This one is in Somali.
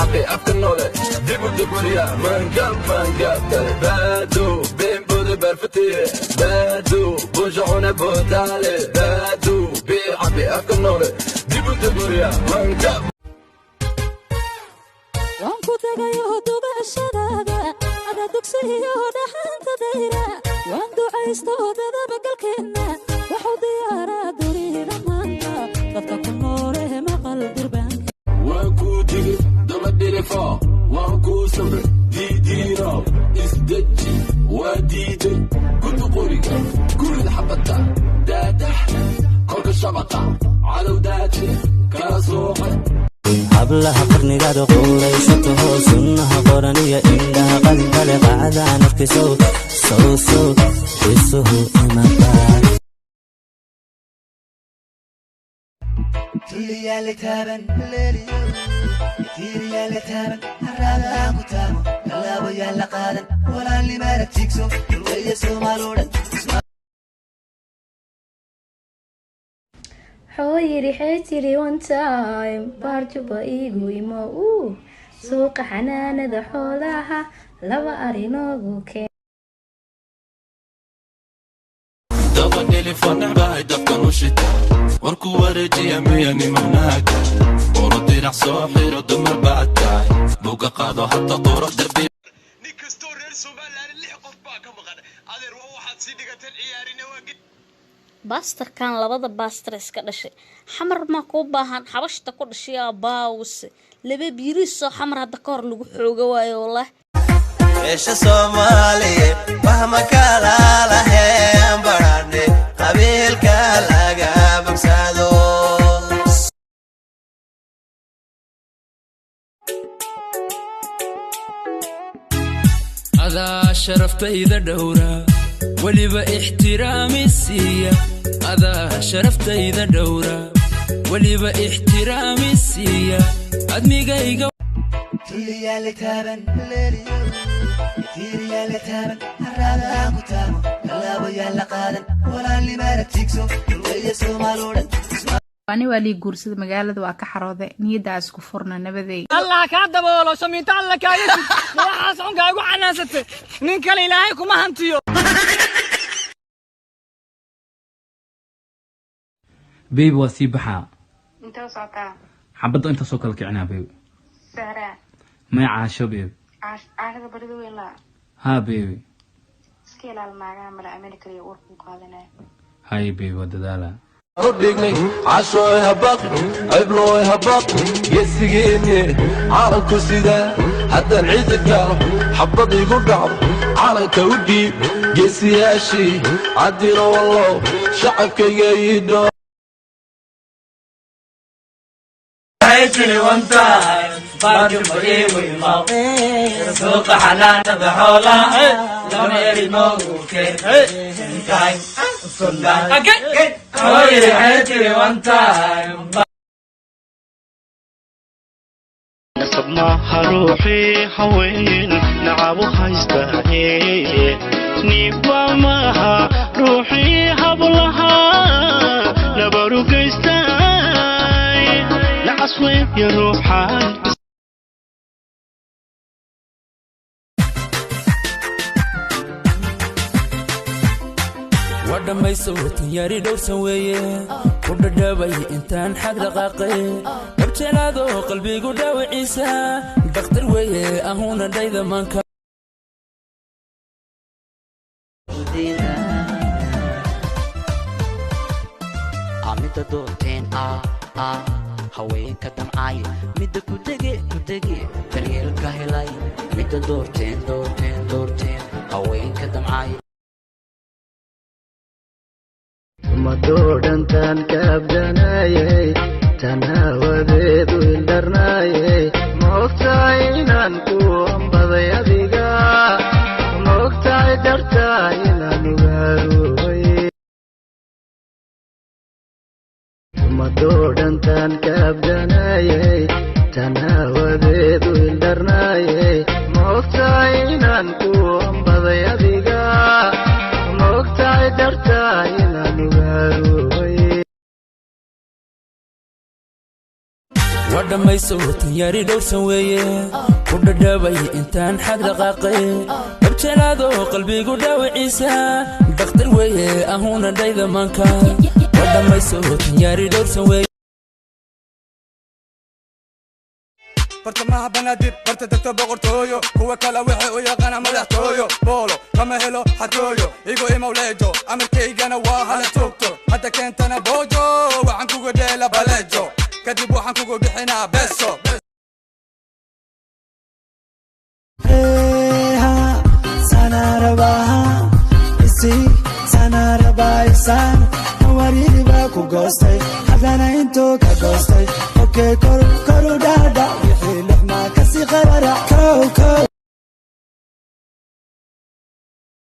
عبي أفكنولي ديبو دبوريا من قب بادو بين بود برفتي بادو بوجعونا بوتالي بادو بي عبي أفكنولي ديبو دبوريا من قب وانكو تغيو دوبا الشدادة هذا دوكسيو دحانت دايرة وان دعيستو دادا بقلكينا وحو ديارة دورينا مانتا dadka ku noole maqal durbaanka waan ku digi daba dhilifa waan ku samre diidiino isdeji waa diiday gurda qoriga gurida xabadda daadax kolka shabaqa calow daate kala sooqay hablaha qarnigaada quulaysato sunnaha qoran iyo indhaha qalintale qacdaa nafkisow sow isuhu imanqaad تيريا لتابن ليليو تيريا لتابن هرادا كتابو كلابو يالا قادن ولا اللي ما تيكسو يسو مالودا حويري حيتيري وان تايم بارجوبا إيغو إمو سوق حنانة دا حولها لوا أرينوغو كي daba dhilifan nacbahay dabkan u shita warku wareejiya miyani manaaga oro dirac soo xiro dumar baad tahay buuga qaado hata qoro darbi nin kastoo reer Soomaaliland 6 qof baa ka maqan adeer waxaad sii dhigateen ciyaarina waa gid baastarkan labada baastar iska dhashay xamar ma ku baahan xabashta ku dhashay baawus laba biiriso xamar hada ka hor lagu xooga waayo wallah ايش Soomaaliye fahma kala lahayn barane qabiilka laga bogsado ada sharaftayda dhowra waliba ixtiraami siiya ada sharaftayda dhowra waliba ixtiraami siiya admigayga تيريا لتابن ليليو تيريا لتابن هرادا كتابو كلابو يالا قادن ولا اللي ما تيكسو يسو مالودا ani waa lii guursada magaalada waa ka xarooday niyada isku furna nabaday Allah ka daboolo samiinta Allah ka yeesho waxaas xunka ugu canaasatay nin kale ilaahay kuma hantiyo بيبي واسي بحا inta socota حبض انت سوكل كعنا بيبي sahra ما عاشو بيبي caashada barido weela ها بيبي iska ilaal maaga mara America iyo urku qaadanay هاي بيبي وددالا ردقني عشوي هبط عبلوي هبط يسقيني على الكرسي حتى نعيد الدار حبط يقول دعم على كودي يسياشي عدينا والله شعبك يجيدو عيشني وانت باجو بيوي ما سوق حنانة بحولها لما يرموك انتاي سندان خويري عيشني وانت نصب معها روحي حوين نعب وخيستاهي نيبا معها روحي حبلها نبرو كيستاهي نعصوي يروحان ودمي صوت ياري دور سويه وددبي انتان حق دقاقي ابتلادو قلبي قداوي عيسى دختر ويه اهونا دايدا مانكا amida doonteen haweenka damcay midda ku dege daryeelka helay midda doorteen haweenka damcay madoodantan kaabdanayay tanaawadeedu ildarnaayay maogtahay inaan ku ambaday adiga maogtahay dartaa inaan ugaarubay madoodantan kaabdanayay tanaawadeedu ildarnaayay maogtahay inaan ku ambaday adiga maogtahay dartaa inaan ugaarubay ودميسو تنياري دورسن ويه وددابي انتان حق دقاقي ابتلادو قلبي قداوي عيسى دختر ويه اهونا دايدا مانكا ودميسو تنياري دورسن ويه برتمها بنادير برت دكتور بقرتويو هو كلا وحي ويقنا مدحتويو بولو كما هلو حتويو ايغو اي موليجو امركيغانا واهلا توكتو حتى كنت انا بوجو وعن كوكو ديلا بلجو كدب وحن كوكو بحنا بسو ايها سنارباها اسي سناربا إسان نوريني باكو غوستي حدانا انتو كغوستي اوكي كورو دادا يحي لحما كسي قرارا كو